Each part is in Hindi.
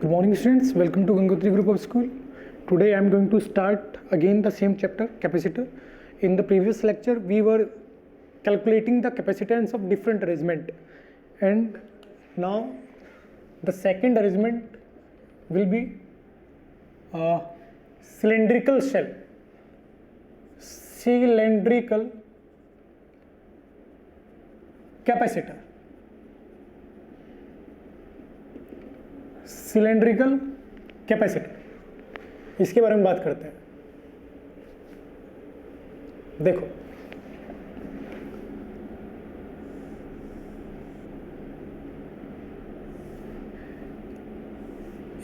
Good morning students, welcome to Gangotri Group of School. Today I am going to start again the same chapter, capacitor. In the previous lecture we were calculating the capacitance of different arrangement, and now the second arrangement will be cylindrical shell. Cylindrical capacitor. Cylindrical capacitor, इसके बारे में बात करते हैं। देखो,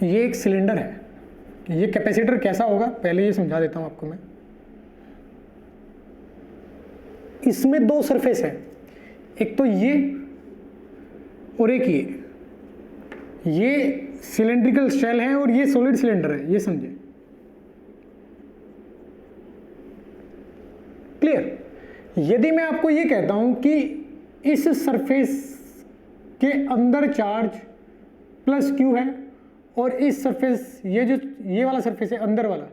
ये एक सिलेंडर है। ये कैपेसिटर कैसा होगा पहले ये समझा देता हूं आपको मैं। इसमें दो सरफेस है, एक तो ये और एक ये सिलेंड्रिकल शेल है और ये सॉलिड सिलेंडर है, ये समझे। क्लियर। यदि मैं आपको ये कहता हूं कि इस सरफेस के अंदर चार्ज प्लस क्यू है और इस सरफेस ये वाला सरफेस है अंदर वाला,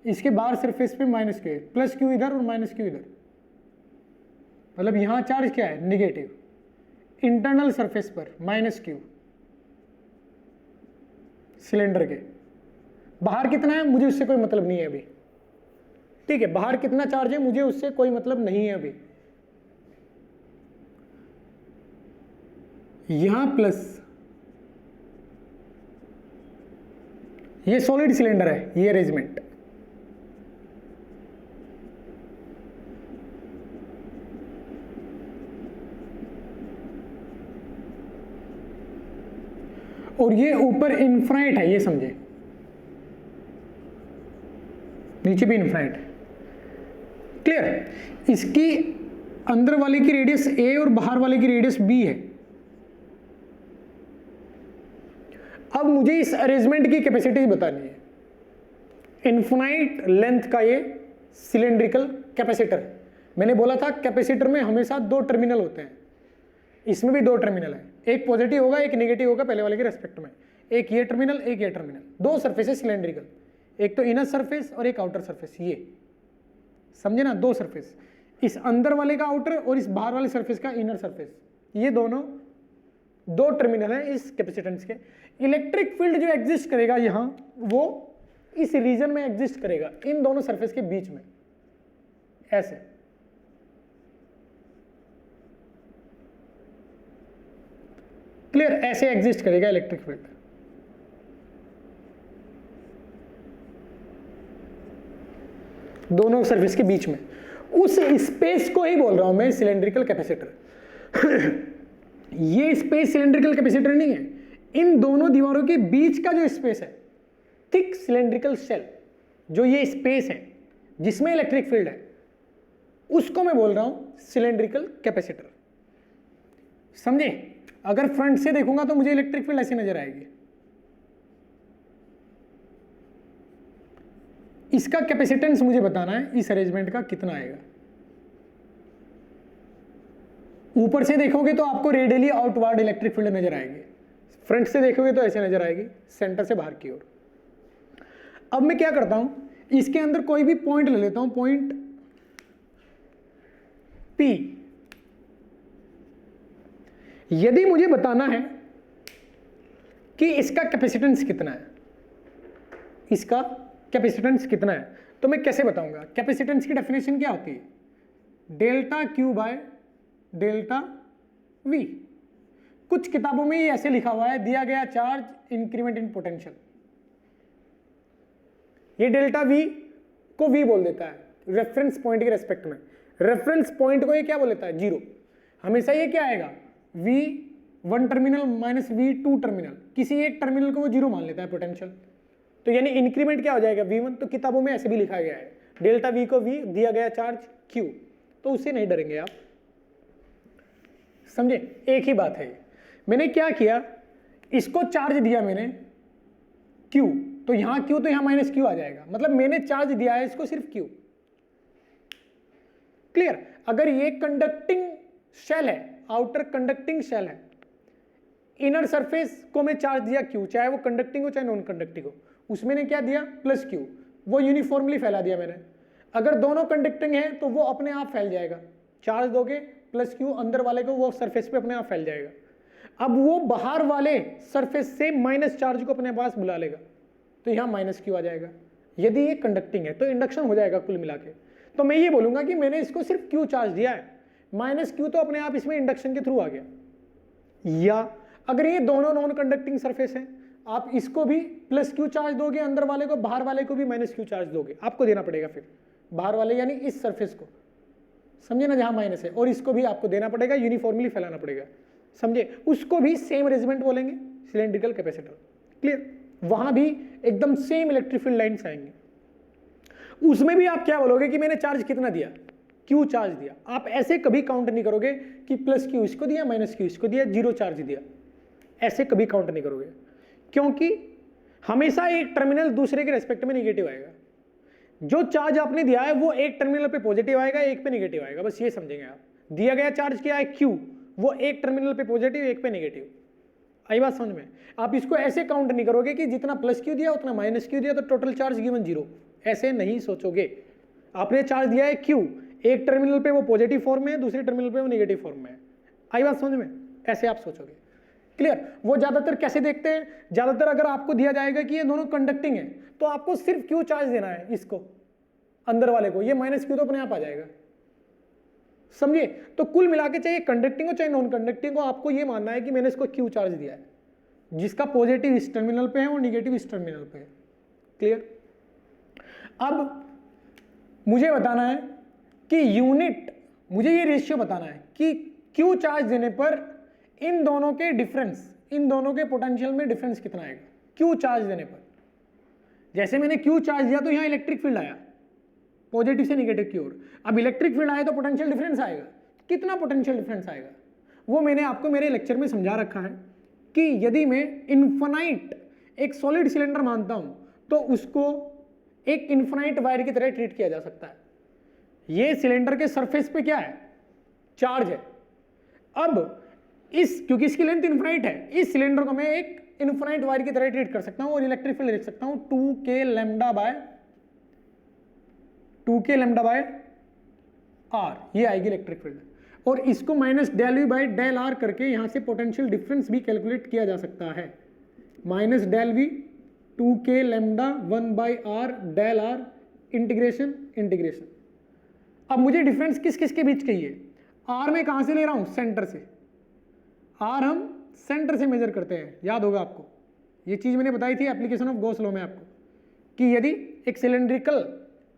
इसके बाहर सरफेस पे माइनस क्यू है, प्लस क्यू इधर और माइनस क्यू इधर, मतलब यहां चार्ज क्या है, निगेटिव। इंटरनल सरफेस पर माइनस क्यू, सिलेंडर के बाहर कितना है मुझे उससे कोई मतलब नहीं है अभी, ठीक है। बाहर कितना चार्ज है मुझे उससे कोई मतलब नहीं है अभी। यहां प्लस, ये सॉलिड सिलेंडर है, ये अरेंजमेंट। और ये ऊपर इनफाइनाइट है, ये समझे, नीचे भी इनफाइनाइट है। क्लियर। इसकी अंदर वाले की रेडियस a और बाहर वाले की रेडियस b है। अब मुझे इस अरेंजमेंट की कैपेसिटी बतानी है। इनफाइनाइट लेंथ का ये सिलेंड्रिकल कैपेसिटर। मैंने बोला था कैपेसिटर में हमेशा दो टर्मिनल होते हैं, इसमें भी दो टर्मिनल है, एक पॉजिटिव होगा एक नेगेटिव होगा पहले वाले के रेस्पेक्ट में। एक ये टर्मिनल एक ये टर्मिनल, दो सरफेस है सिलेंड्रिकल, एक तो इनर सरफेस और एक आउटर सरफेस, ये समझे ना, दो सरफेस, इस अंदर वाले का आउटर और इस बाहर वाले सरफेस का इनर सरफेस, ये दोनों दो टर्मिनल है इस कैपेसिटेंस के। इलेक्ट्रिक फील्ड जो एग्जिस्ट करेगा यहां, वो इस रीजन में एग्जिस्ट करेगा, इन दोनों सरफेस के बीच में, ऐसे। क्लियर। ऐसे एग्जिस्ट करेगा इलेक्ट्रिक फील्ड। दोनों सरफेस के बीच में, उस स्पेस को ही बोल रहा हूं मैं सिलेंड्रिकल कैपेसिटर। ये स्पेस सिलेंड्रिकल कैपेसिटर नहीं है, इन दोनों दीवारों के बीच का जो स्पेस है, थिक सिलेंड्रिकल शेल, जो ये स्पेस है जिसमें इलेक्ट्रिक फील्ड है, उसको मैं बोल रहा हूं सिलेंड्रिकल कैपेसिटर। समझे। अगर फ्रंट से देखूंगा तो मुझे इलेक्ट्रिक फील्ड ऐसी नजर आएगी। इसका कैपेसिटेंस मुझे बताना है इस अरेंजमेंट का कितना आएगा। ऊपर से देखोगे तो आपको रेडियली आउटवर्ड इलेक्ट्रिक फील्ड नजर आएगी, फ्रंट से देखोगे तो ऐसे नजर आएगी, सेंटर से बाहर की ओर। अब मैं क्या करता हूं, इसके अंदर कोई भी पॉइंट ले लेता हूं, पॉइंट P। यदि मुझे बताना है कि इसका कैपेसिटेंस कितना है, इसका कैपेसिटेंस कितना है, तो मैं कैसे बताऊंगा। कैपेसिटेंस की डेफिनेशन क्या होती है, delta Q by delta V। कुछ किताबों में ये ऐसे लिखा हुआ है, दिया गया चार्ज इंक्रीमेंट इन पोटेंशियल। ये डेल्टा V को V बोल देता है रेफरेंस पॉइंट के रेस्पेक्ट में। रेफरेंस पॉइंट को ये क्या बोल देता है, जीरो। हमेशा ये क्या आएगा, V1 terminal minus V2 terminal, किसी एक टर्मिनल को वो जीरो मान लेता है पोटेंशियल। तो यानी इंक्रीमेंट क्या हो जाएगा, V1। तो किताबों में ऐसे भी लिखा गया है, डेल्टा V को V, दिया गया चार्ज Q, तो उससे नहीं डरेंगे आप, समझे। एक ही बात है। मैंने क्या किया, इसको चार्ज दिया मैंने Q, तो यहां Q तो यहां माइनस Q आ जाएगा, मतलब मैंने चार्ज दिया है इसको सिर्फ Q। क्लियर। अगर ये कंडक्टिंग शेल है, आउटर कंडक्टिंग शेल है, इनर सरफेस को मैं चार्ज दिया क्यू, चाहे वो कंडक्टिंग हो चाहे नॉन कंडक्टिंग हो, उसमें ने क्या दिया प्लस क्यू, वो यूनिफॉर्मली फैला दिया मैंने। अगर दोनों कंडक्टिंग है तो वो अपने आप फैल जाएगा, चार्ज दोगे प्लस क्यू अंदर वाले को, वो सरफेस पे अपने आप फैल जाएगा। अब वो बाहर वाले सरफेस से माइनस चार्ज को अपने पास बुला लेगा, तो यहां माइनस क्यू आ जाएगा। यदि ये कंडक्टिंग है तो इंडक्शन हो जाएगा कुल मिला के। तो मैं ये बोलूंगा कि मैंने इसको सिर्फ क्यू चार्ज दिया है, माइनस क्यू तो अपने आप इसमें इंडक्शन के थ्रू आ गया। या अगर ये दोनों नॉन कंडक्टिंग सरफेस हैं, आप इसको भी प्लस क्यू चार्ज दोगे अंदर वाले को, बाहर वाले को भी माइनस क्यू चार्ज दोगे, आपको देना पड़ेगा फिर बाहर वाले यानी इस सरफेस को, समझे ना, जहां माइनस है, और इसको भी आपको देना पड़ेगा, यूनिफॉर्मली फैलाना पड़ेगा, समझे। उसको भी सेम अरेंजमेंट बोलेंगे, सिलेंड्रिकल कैपेसिटर, क्लियर। वहां भी एकदम सेम इलेक्ट्रिक फील्ड लाइन्स आएंगे। उसमें भी आप क्या बोलोगे कि मैंने चार्ज कितना दिया, क्यू चार्ज दिया। आप ऐसे कभी काउंट नहीं करोगे कि प्लस क्यू इसको दिया, माइनस क्यू इसको दिया, जीरो चार्ज दिया, ऐसे कभी काउंट नहीं करोगे, क्योंकि हमेशा एक टर्मिनल दूसरे के रेस्पेक्ट में निगेटिव आएगा। जो चार्ज आपने दिया है वो एक टर्मिनल पे पॉजिटिव आएगा, एक पे निगेटिव आएगा, बस ये समझेंगे आप। दिया गया चार्ज क्या है क्यू, वो एक टर्मिनल पे पॉजिटिव एक पे नेगेटिव, आई बात समझ में। आप इसको ऐसे काउंट नहीं करोगे कि जितना प्लस क्यू दिया उतना माइनस क्यू दिया तो टोटल चार्ज गिवन जीरो, ऐसे नहीं सोचोगे। आपने चार्ज दिया है क्यू, एक टर्मिनल पे वो पॉजिटिव फॉर्म में है, दूसरे टर्मिनल पे वो नेगेटिव फॉर्म में है, आई बात समझ में, ऐसे आप सोचोगे, क्लियर। वो ज्यादातर कैसे देखते हैं, ज्यादातर अगर आपको दिया जाएगा कि ये दोनों कंडक्टिंग है तो आपको सिर्फ क्यू चार्ज देना है इसको अंदर वाले को, ये माइनस क्यू तो अपने आप आ जाएगा, समझिए। तो कुल मिला के चाहे कंडक्टिंग हो चाहे नॉन कंडक्टिंग हो, आपको ये मानना है कि मैंने इसको क्यू चार्ज दिया है, जिसका पॉजिटिव इस टर्मिनल पे है और निगेटिव इस टर्मिनल पे है, क्लियर। अब मुझे बताना है कि यूनिट, मुझे ये रेशियो बताना है कि क्यू चार्ज देने पर इन दोनों के डिफरेंस, इन दोनों के पोटेंशियल में डिफरेंस कितना आएगा क्यू चार्ज देने पर। जैसे मैंने क्यू चार्ज दिया तो यहां इलेक्ट्रिक फील्ड आया पॉजिटिव से निगेटिव की ओर, अब इलेक्ट्रिक फील्ड आया तो पोटेंशियल डिफरेंस आएगा, कितना पोटेंशियल डिफरेंस आएगा वो मैंने आपको मेरे लेक्चर में समझा रखा है कि यदि मैं इन्फिनाइट एक सॉलिड सिलेंडर मानता हूं तो उसको एक इन्फिनाइट वायर की तरह ट्रीट किया जा सकता है। ये सिलेंडर के सरफेस पे क्या है, चार्ज है। अब इस, क्योंकि इसकी लेंथ इन्फिनाइट है, इस सिलेंडर को मैं एक इन्फिनाइट वायर की तरह ट्रीट कर सकता हूं और इलेक्ट्रिक फील्ड लिख सकता हूं 2k लैम्डा बाय r, ये आएगी इलेक्ट्रिक फील्ड। और इसको minus del V by del R करके यहां से पोटेंशियल डिफरेंस भी कैलकुलेट किया जा सकता है, minus del V 2k lambda 1 by R del R integration. अब मुझे डिफरेंस किस किस के बीच चाहिए, आर में कहां से ले रहा हूं, सेंटर से, आर हम सेंटर से मेजर करते हैं, याद होगा आपको ये चीज मैंने बताई थी एप्लीकेशन ऑफ गॉस लॉ में आपको, कि यदि एक सिलेंड्रिकल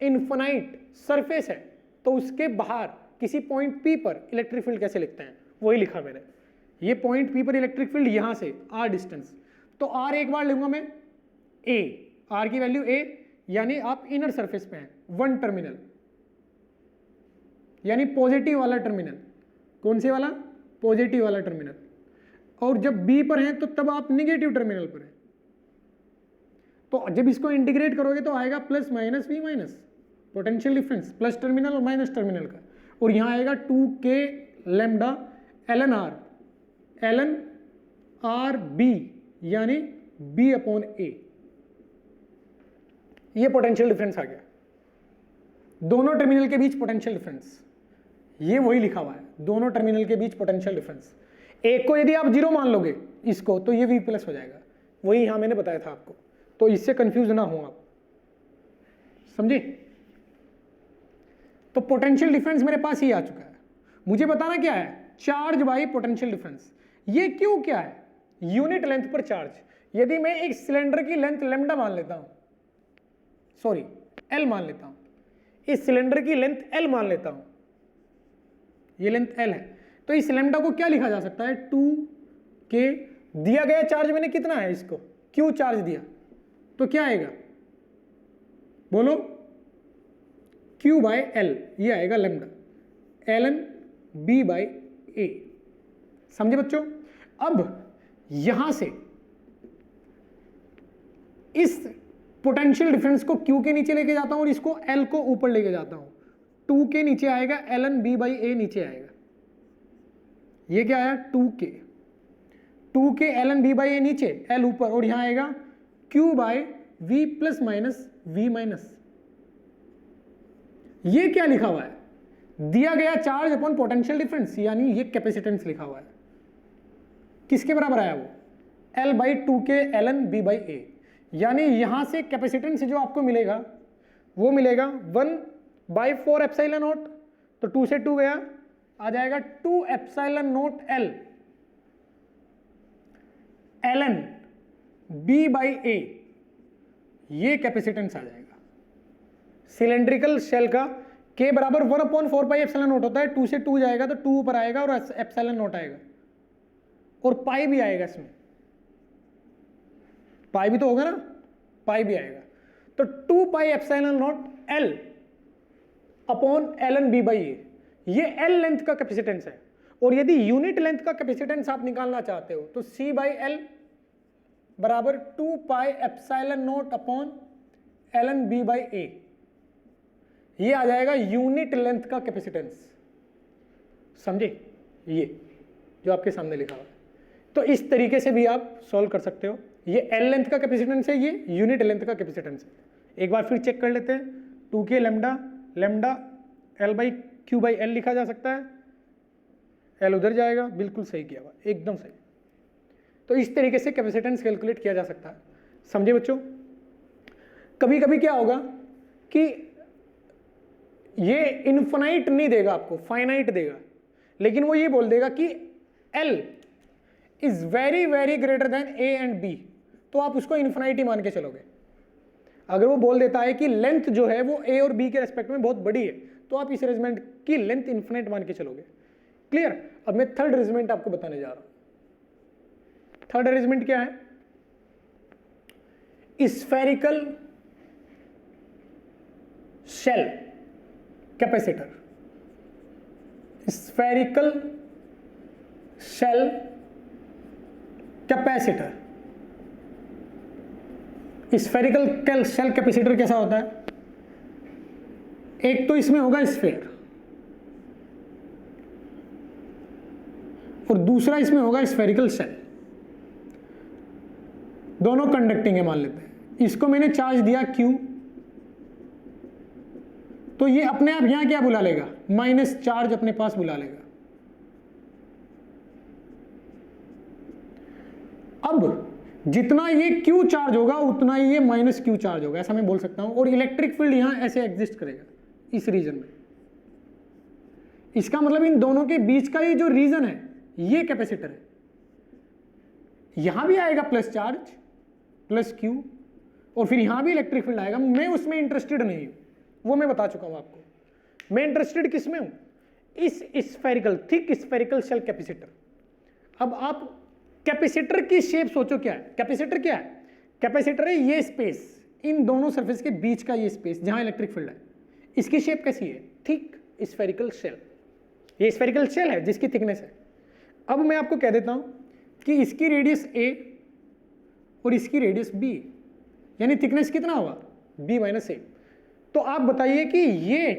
इन्फिनाइट सरफेस है तो उसके बाहर किसी पॉइंट P पर इलेक्ट्रिक फील्ड कैसे लिखते हैं, वही लिखा मैंने। ये पॉइंट P पर इलेक्ट्रिक फील्ड यहां से R डिस्टेंस, तो R एक बार लूंगा मैं A, R की वैल्यू A, यानी आप इनर सरफेस पे हैं, वन टर्मिनल यानी पॉजिटिव वाला टर्मिनल, कौन से वाला, पॉजिटिव वाला टर्मिनल। और जब B पर हैं तो तब आप निगेटिव टर्मिनल पर हैं, तो जब इसको इंटीग्रेट करोगे तो आएगा plus minus V minus potential difference, plus terminal और माइनस टर्मिनल का, और यहां आएगा 2k lambda ln r b यानी b अपॉन a, ये पोटेंशियल डिफरेंस आ गया, दोनों टर्मिनल के बीच पोटेंशियल डिफरेंस, ये वही लिखा हुआ है, दोनों टर्मिनल के बीच पोटेंशियल डिफरेंस। एक को यदि आप जीरो मान लोगे इसको तो ये v प्लस हो जाएगा, वही यहां मैंने बताया था आपको, तो इससे कंफ्यूज ना हो आप, समझे। तो पोटेंशियल डिफरेंस मेरे पास ही आ चुका है, मुझे बताना क्या है, चार्ज बाई पोटेंशियल डिफरेंस। ये क्यों क्या है, यूनिट लेंथ पर चार्ज। यदि मैं एक सिलेंडर की लेंथ लैम्डा मान लेता हूं, सॉरी एल मान लेता हूं, इस सिलेंडर की लेंथ एल मान लेता हूं, ये लेंथ एल है, तो इस लैम्डा को क्या लिखा जा सकता है, 2k, दिया गया चार्ज मैंने कितना है, इसको क्यू चार्ज दिया, तो क्या आएगा बोलो, Q बाय एल, ये आएगा lambda ln b by a, समझे बच्चों। अब यहां से इस पोटेंशियल डिफरेंस को Q के नीचे लेके जाता हूं और इसको L को ऊपर लेके जाता हूं, 2 के नीचे आएगा, ln b बाई a नीचे आएगा, ये क्या आया 2k, 2 के ln b बाई ए नीचे, l ऊपर, और यहां आएगा q by v plus minus v minus. ये क्या लिखा हुआ है? दिया गया चार्ज अपॉन पोटेंशियल डिफरेंस, यानी ये कैपेसिटेंस लिखा हुआ है। किसके बराबर आया वो? L बाई 2 के ln b बाई ए, यानी यहां से कैपेसिटेंस जो आपको मिलेगा वो मिलेगा 1 बाई 4 एप्सिलॉन नॉट, तो 2 से 2 गया, आ जाएगा 2 epsilon naught L ln b by A, ये कैपेसिटेंस आ जाएगा। सिलेंड्रिकल शेल का k बराबर 1/4 पाई एप्सिलॉन नॉट होता है, 2 से 2 जाएगा तो 2 ऊपर आएगा और एप्सिलॉन नॉट आएगा, और पाई भी आएगा इसमें, पाई भी तो होगा ना, पाई भी आएगा, तो 2 pi epsilon naught L upon ln b by A, ये L लेंथ का कैपेसिटेंस है। और यदि यूनिट लेंथ का कैपेसिटेंस आप निकालना चाहते हो तो C बाई L बराबर 2 pi epsilon naught upon ln b by A, ये आ जाएगा यूनिट लेंथ का कैपेसिटेंस। समझे? ये जो आपके सामने लिखा हुआ है, तो इस तरीके से भी आप सॉल्व कर सकते हो। ये L लेंथ का कैपेसिटेंस है, ये यूनिट लेंथ का कैपेसिटेंस है। एक बार फिर चेक कर लेते हैं, 2 के lambda lambda L by Q by L लिखा जा सकता है, L उधर जाएगा, बिल्कुल सही किया हुआ, एकदम सही। तो इस तरीके से कैपेसिटेंस कैलकुलेट किया जा सकता है। समझे बच्चों? कभी कभी क्या होगा कि ये इनफाइनाइट नहीं देगा आपको, फाइनाइट देगा, लेकिन वो ये बोल देगा कि L is very very greater than A and B, तो आप उसको इनफाइनाइट ही मान के चलोगे। अगर वो बोल देता है कि लेंथ जो है वो A और B के रेस्पेक्ट में बहुत बड़ी है, तो आप इस अरेंजमेंट की लेंथ इनफाइनाइट मान के चलोगे। क्लियर? अब मैं थर्ड अरेंजमेंट आपको बताने जा रहा हूं। थर्ड अरेंजमेंट क्या है? Spherical shell capacitor. Spherical shell capacitor. Spherical shell capacitor कैसा होता है? एक तो इसमें होगा स्फेयर और दूसरा इसमें होगा स्फेरिकल शेल, दोनों कंडक्टिंग है मान लेते हैं। इसको मैंने चार्ज दिया Q, तो ये अपने आप यहां क्या बुला लेगा? माइनस चार्ज अपने पास बुला लेगा। अब जितना ये Q चार्ज होगा उतना ही ये माइनस Q चार्ज होगा, ऐसा मैं बोल सकता हूं। और इलेक्ट्रिक फील्ड यहां ऐसे एग्जिस्ट करेगा इस रीजन में। इसका मतलब इन दोनों के बीच का ये जो रीजन है ये कैपेसिटर है। यहां भी आएगा प्लस चार्ज प्लस Q, और फिर यहां भी इलेक्ट्रिक फील्ड आएगा। मैं उसमें इंटरेस्टेड नहीं हूं, वो मैं बता चुका हूं आपको। मैं इंटरेस्टेड किस में हूं? इस spherical thick spherical shell capacitor. अब आप कैपेसिटर की शेप सोचो, क्या है कैपेसिटर? क्या है कैपेसिटर? है ये स्पेस, इन दोनों सरफेस के बीच का ये स्पेस जहां इलेक्ट्रिक फील्ड है। इसकी शेप कैसी है? Thick spherical shell. ये स्फेरिकल शेल है जिसकी थिकनेस है। अब मैं आपको कह देता हूं कि इसकी रेडियस A और इसकी रेडियस B, यानी थिकनेस कितना होगा? B minus A। तो आप बताइए कि ये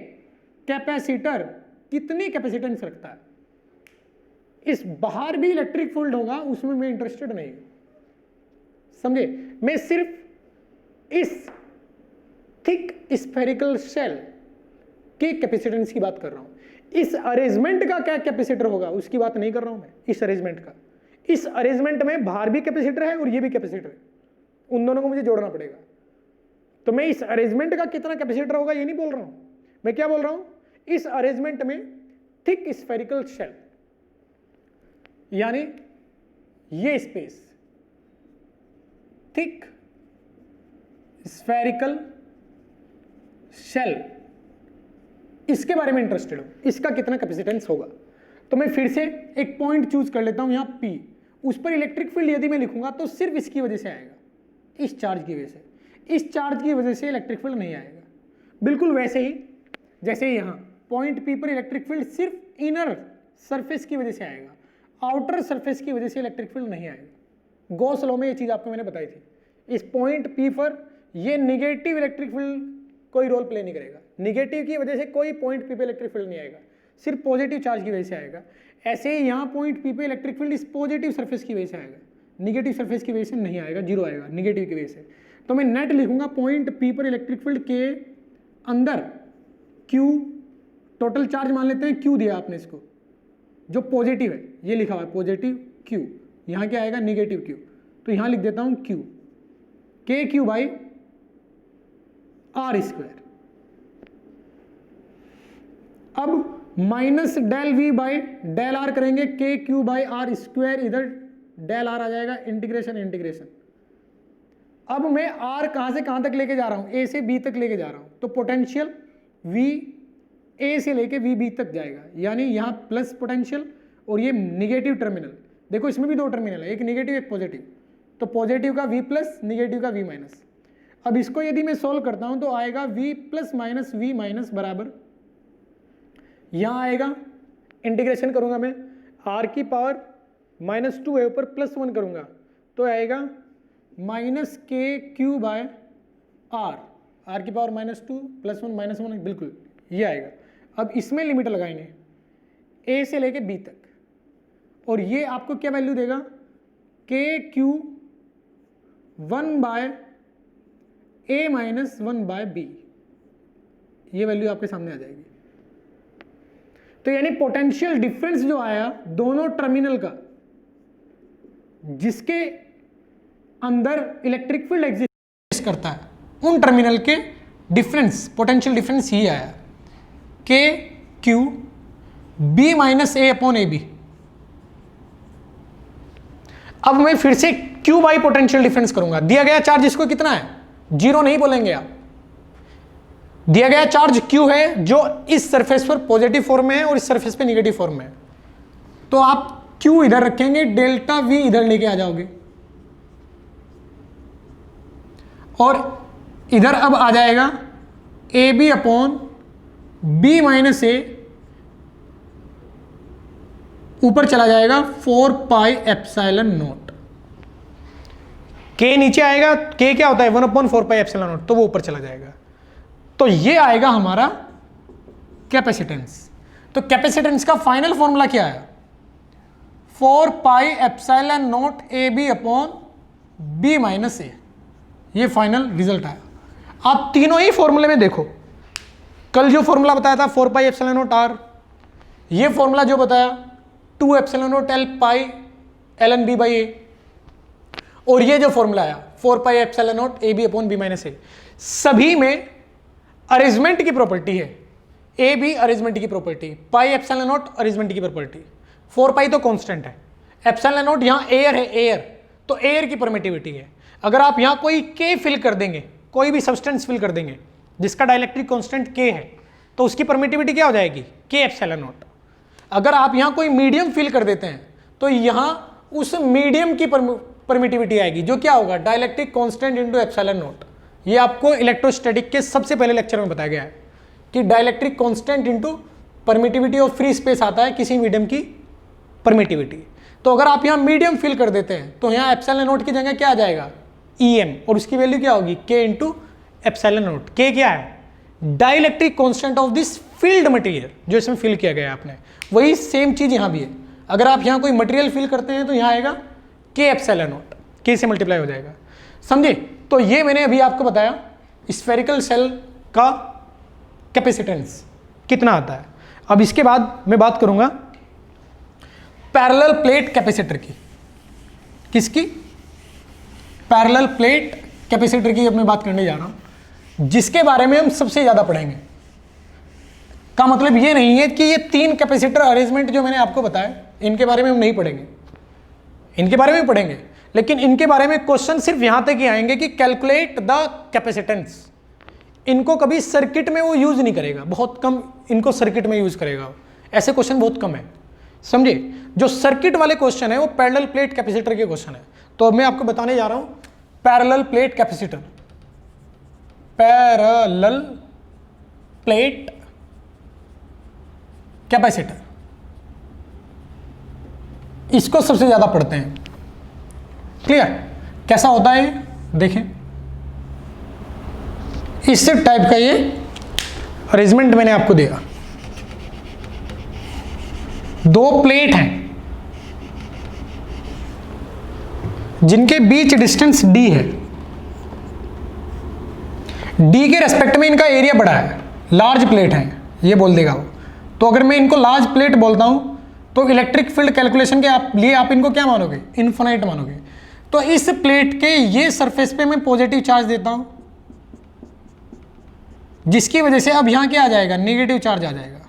कैपेसिटर कितनी कैपेसिटेंस रखता है? इस बाहर भी इलेक्ट्रिक फील्ड होगा, उसमें मैं इंटरेस्टेड नहीं हूं। समझे? मैं सिर्फ इस थिक स्फेरिकल शेल के कैपेसिटेंस की बात कर रहा हूं। इस अरेंजमेंट का क्या कैपेसिटर होगा उसकी बात नहीं कर रहा हूं मैं। इस अरेंजमेंट का, इस अरेंजमेंट में बाहर भी कैपेसिटर है और ये भी कैपेसिटर है, उन दोनों को मुझे जोड़ना पड़ेगा। तो मैं इस अरेंजमेंट का कितना कैपेसिटर होगा ये नहीं बोल रहा हूं, मैं क्या बोल रहा हूं? इस अरेंजमेंट में थिक स्फेरिकल शेल, यानी ये स्पेस थिक स्फेरिकल शेल, इसके बारे में इंटरेस्टेड हूं, इसका कितना कैपेसिटेंस होगा। तो मैं फिर से एक पॉइंट चूज कर लेता हूं यहां P, उस पर इलेक्ट्रिक फील्ड यदि मैं लिखूंगा तो सिर्फ इसकी वजह से आएगा, इस चार्ज की वजह से। इस चार्ज की वजह से इलेक्ट्रिक फील्ड नहीं आएगा। बिल्कुल वैसे ही जैसे यहां पॉइंट P पर इलेक्ट्रिक फील्ड सिर्फ इनर सरफेस की वजह से आएगा, आउटर सरफेस की वजह से इलेक्ट्रिक फील्ड नहीं आएगा। गॉस लॉ में ये चीज आपको मैंने बताई थी। इस पॉइंट P पर ये निगेटिव इलेक्ट्रिक फील्ड कोई रोल प्ले नहीं करेगा। निगेटिव की वजह से कोई पॉइंट P पे इलेक्ट्रिक फील्ड नहीं आएगा, सिर्फ पॉजिटिव चार्ज की वजह से आएगा। ऐसे ही यहाँ पॉइंट पी पे इलेक्ट्रिक फील्ड इस पॉजिटिव सरफेस की वजह से आएगा, निगेटिव सरफेस की वजह से नहीं आएगा, जीरो आएगा निगेटिव की वजह से। तो मैं नेट लिखूंगा पॉइंट पी पर इलेक्ट्रिक फील्ड के अंदर क्यू, टोटल चार्ज मान लेते हैं क्यू दिया आपने इसको, जो पॉजिटिव है ये लिखा हुआ है पॉजिटिव क्यू, यहाँ क्या आएगा निगेटिव क्यू, तो यहाँ लिख देता हूँ Q K Q by R square. अब minus del V by del R करेंगे, K Q by R square, इधर डेल आर आ जाएगा, इंटीग्रेशन इंटीग्रेशन। अब मैं आर कहां से कहां तक लेके जा रहा हूं, ए से बी तक लेके जा रहा हूं, तो पोटेंशियल वी ए से लेके वी बी तक जाएगा, यानी यहां प्लस पोटेंशियल और ये निगेटिव टर्मिनल, देखो इसमें भी दो टर्मिनल है, एक निगेटिव एक पॉजिटिव, तो पॉजिटिव का वी प्लस निगेटिव का वी माइनस। अब इसको यदि मैं सोल्व करता हूं तो आएगा V plus minus V minus बराबर, यहां आएगा इंटीग्रेशन करूंगा मैं, आर की पावर -2 है ऊपर +1 करूंगा तो आएगा माइनस के क्यू बाय आर की पावर -2 +1 -1 बिल्कुल ये आएगा। अब इसमें लिमिट लगाएंगे ए से लेके बी तक, और ये आपको क्या वैल्यू देगा, के क्यू 1 बाय ए माइनस 1 बाय बी, ये वैल्यू आपके सामने आ जाएगी। तो यानी पोटेंशियल डिफरेंस जो आया दोनों टर्मिनल का, जिसके अंदर इलेक्ट्रिक फील्ड एग्जिस्ट करता है, उन टर्मिनल के डिफरेंस, पोटेंशियल डिफरेंस ही आया, K Q B minus A upon A B. अब मैं फिर से क्यू बाई पोटेंशियल डिफरेंस करूंगा, दिया गया चार्ज इसको कितना है, जीरो नहीं बोलेंगे आप, दिया गया चार्ज क्यू है जो इस सरफेस पर पॉजिटिव फॉर्म में है और इस सरफेस पे नेगेटिव फॉर्म में है, तो आप क्यू इधर रखेंगे, डेल्टा वी इधर लेके आ जाओगे, और इधर अब आ जाएगा A B upon B minus A, ऊपर चला जाएगा 4 पाई एप्सिलॉन नॉट, के नीचे आएगा, के क्या होता है 1/4 पाई एप्सिलॉन नॉट, तो वो ऊपर चला जाएगा, तो ये आएगा हमारा कैपेसिटेंस। तो कैपेसिटेंस का फाइनल फॉर्मूला क्या है, 4 pi epsilon naught A B upon B minus A, ये फाइनल रिजल्ट आया। आप तीनों ही फॉर्मूले में देखो, कल जो फॉर्मूला बताया था 4 पाई एप्सिलॉन नॉट आर, ये फॉर्मूला जो बताया 2 epsilon naught L pi L N B by A, और ये जो फॉर्मूला आया 4 pi epsilon naught A B upon B minus A, सभी में अरेंजमेंट की प्रॉपर्टी है, ए बी अरेंजमेंट की property, pi epsilon naught arrangement की प्रॉपर्टी, 4 पाई तो कांस्टेंट है, एप्सिलॉन नॉट यहां एयर है, एयर तो एयर की परमिटिविटी है। अगर आप यहां कोई के फिल कर देंगे, कोई भी सब्सटेंस फिल कर देंगे जिसका डाइलेक्ट्रिक कांस्टेंट के है, तो उसकी परमिटिविटी क्या हो जाएगी, के एप्सिलॉन नॉट। अगर आप यहां कोई मीडियम फिल कर देते हैं तो यहां उस मीडियम की परमिटिविटी आएगी, जो क्या होगा, dielectric constant into epsilon not. ये आपको इलेक्ट्रोस्टैटिक के सबसे पहले लेक्चर में बताया गया है कि dielectric constant into permittivity of free space आता है किसी मीडियम की परमिटिविटी। तो अगर आप यहां मीडियम फिल कर देते हैं तो यहां एप्सिलॉन नॉट की जगह क्या आ जाएगा, EM, और उसकी वैल्यू क्या होगी, K into epsilon not. K क्या है, dielectric constant of this field material जो इसमें फिल किया गया है आपने, वही सेम चीज यहां भी है। अगर आप यहां कोई मटेरियल फिल करते हैं तो यहां आएगा K एप्सिलॉन नॉट, K से मल्टीप्लाई हो जाएगा, समझे। तो ये मैंने अभी आपको बताया स्फेरिकल सेल का कैपेसिटेंस कितना आता है। अब इसके बाद मैं बात करूंगा पैरेलल प्लेट कैपेसिटर की। किसकी, पैरेलल प्लेट कैपेसिटर की अब मैं बात करने जा रहा हूं, जिसके बारे में हम सबसे ज्यादा पढ़ेंगे। का मतलब ये नहीं है कि ये 3 कैपेसिटर अरेंजमेंट जो मैंने आपको बताया इनके बारे में हम नहीं पढ़ेंगे, इनके बारे में पढ़ेंगे, लेकिन इनके बारे में क्वेश्चन सिर्फ यहां तक ही आएंगे कि कैलकुलेट द कैपेसिटेंस। इनको कभी सर्किट में वो यूज नहीं करेगा, बहुत कम इनको सर्किट में यूज करेगा, ऐसे क्वेश्चन बहुत कम है, समझे। जो सर्किट वाले क्वेश्चन है वो पैरेलल प्लेट कैपेसिटर के क्वेश्चन है। तो अब मैं आपको बताने जा रहा हूं parallel plate capacitor, parallel plate capacitor, इसको सबसे ज्यादा पढ़ते हैं। क्लियर, कैसा होता है देखें, इस टाइप का ये अरेंजमेंट मैंने आपको दिया, दो प्लेट हैं जिनके बीच डिस्टेंस d है, d के रेस्पेक्ट में इनका एरिया बड़ा है, लार्ज प्लेट है, ये बोल देगा वो। तो अगर मैं इनको लार्ज प्लेट बोलता हूं तो इलेक्ट्रिक फील्ड कैलकुलेशन के लिए आप इनको क्या मानोगे, इनफिनाइट मानोगे। तो इस प्लेट के ये सरफेस पे मैं पॉजिटिव चार्ज देता हूं, जिसकी वजह से अब यहां क्या आ जाएगा, नेगेटिव चार्ज आ जाएगा।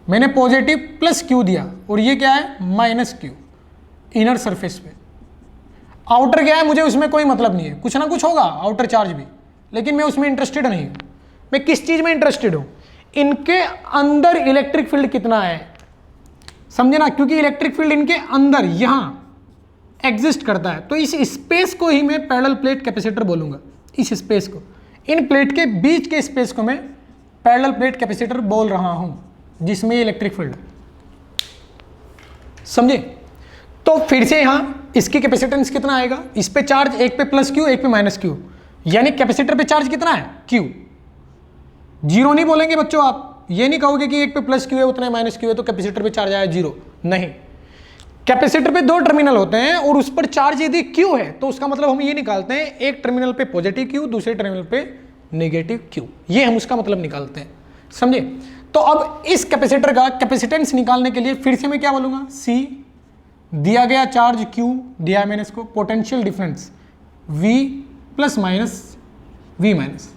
मैंने पॉजिटिव प्लस क्यू दिया और ये क्या है, माइनस क्यू इनर सरफेस पे। आउटर क्या है, मुझे उसमें कोई मतलब नहीं है, कुछ ना कुछ होगा आउटर चार्ज भी, लेकिन मैं उसमें इंटरेस्टेड नहीं हूं। मैं किस चीज में इंटरेस्टेड हूं, इनके अंदर इलेक्ट्रिक फील्ड कितना है, समझे ना, क्योंकि इलेक्ट्रिक फील्ड इनके अंदर यहां एग्जिस्ट करता है। तो इस स्पेस को ही मैं पैरेलल प्लेट कैपेसिटर बोलूंगा, इस स्पेस को, इन प्लेट के बीच के स्पेस को मैं पैरेलल प्लेट कैपेसिटर बोल रहा हूं, जिसमें इलेक्ट्रिक फील्ड, समझे। तो फिर से यहां इसकी कैपेसिटेंस कितना आएगा, इस पे चार्ज एक पे प्लस क्यू एक पे माइनस क्यू, यानी कैपेसिटर पे चार्ज कितना है, क्यू। जीरो नहीं बोलेंगे बच्चों, आप ये नहीं कहोगे कि एक पे प्लस क्यू है उतना माइनस क्यू है तो कैपेसिटर पे चार्ज आया जीरो, नहीं। कैपेसिटर पे दो टर्मिनल होते हैं और उस पर चार्ज यदि क्यू है तो उसका मतलब हम ये निकालते हैं एक टर्मिनल पे पॉजिटिव क्यू, दूसरे टर्मिनल पे नेगेटिव क्यू, ये हम उसका मतलब निकालते हैं, समझे। तो अब इस कैपेसिटर का कैपेसिटेंस निकालने के लिए फिर से मैं क्या बोलूंगा, C दिया गया चार्ज Q दिया है मैंने इसको, potential difference V plus minus V minus,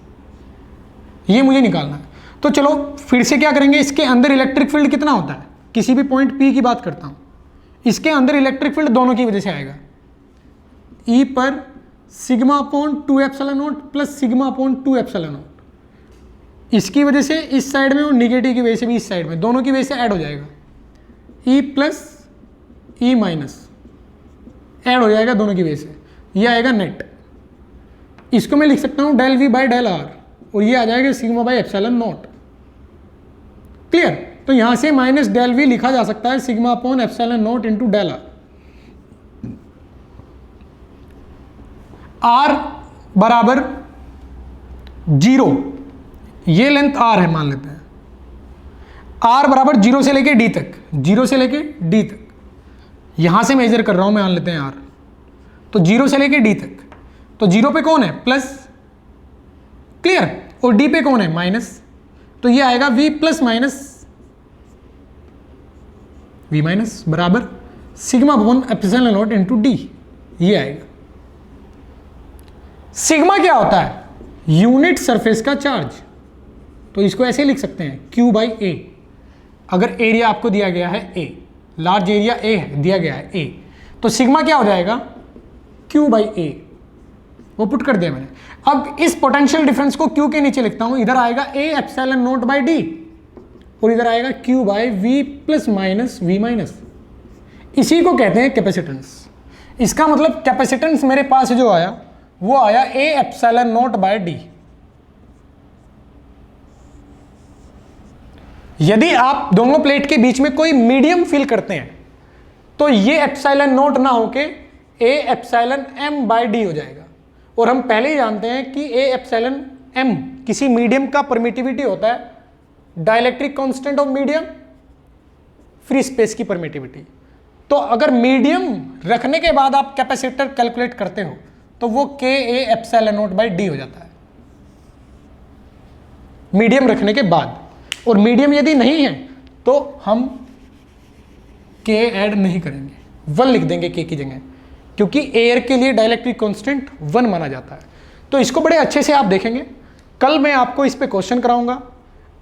ये मुझे निकालना है। तो चलो फिर से क्या करेंगे, इसके अंदर इलेक्ट्रिक फील्ड कितना होता है, किसी भी पॉइंट P की बात करता हूं, इसके अंदर इलेक्ट्रिक फील्ड दोनों की वजह से आएगा, E पर sigma upon 2 epsilon not plus sigma upon 2 epsilon not, इसकी वजह से इस साइड में और निगेटिव की वजह से भी इस साइड में, दोनों की वजह से ऐड हो जाएगा, E plus E minus add हो जाएगा दोनों की वजह से, ये आएगा नेट। इसको मैं लिख सकता हूं del V by del R और ये आ जाएगा sigma by epsilon naught, clear. तो यहां से माइनस डेल V लिखा जा सकता है sigma upon epsilon naught into del R बराबर 0, ये लेंथ R है मान लेते हैं, R बराबर 0 से लेके D तक, 0 से लेके D तक, यहां से मेजर कर रहा हूं मैं, मान लेते हैं R, तो 0 से लेके D तक, तो 0 पे कौन है, प्लस, क्लियर, और D पे कौन है, माइनस, तो ये आएगा V plus minus V minus बराबर sigma upon epsilon naught into D, ये आएगा। सिग्मा क्या होता है, यूनिट सरफेस का चार्ज, तो इसको ऐसे लिख सकते हैं Q बाई A। अगर एरिया आपको दिया गया है A, लार्ज एरिया A है, दिया गया है A, तो सिग्मा क्या हो जाएगा, Q बाई A, वो पुट कर दिया मैंने। अब इस पोटेंशियल डिफरेंस को Q के नीचे लिखता हूं, इधर आएगा A epsilon not by D और इधर आएगा Q by V plus minus V minus, इसी को कहते हैं कैपेसिटेंस। इसका मतलब कैपेसिटेंस मेरे पास जो आया वो आया A epsilon naught by D। यदि आप दोनों प्लेट के बीच में कोई मीडियम फील करते हैं तो ये एप्सिलॉन नॉट ना होके A epsilon M by D हो जाएगा, और हम पहले ही जानते हैं कि A एप्सिलॉन M किसी मीडियम का परमिटिविटी होता है, dielectric constant of medium, free space की परमिटिविटी। तो अगर मीडियम रखने के बाद आप कैपेसिटर कैलकुलेट करते हो तो वो K A epsilon not by D हो जाता है, मीडियम रखने के बाद। और मीडियम यदि नहीं है तो हम K ऐड नहीं करेंगे, 1 लिख देंगे K की जगह, क्योंकि एयर के लिए डाइलेक्ट्रिक कांस्टेंट 1 माना जाता है। तो इसको बड़े अच्छे से आप देखेंगे, कल मैं आपको इस पे क्वेश्चन कराऊंगा।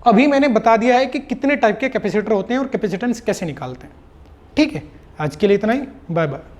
अभी मैंने बता दिया है कि कितने टाइप के कैपेसिटर होते हैं और कैपेसिटेंस कैसे निकालते हैं। ठीक है, आज के लिए इतना ही, बाय बाय।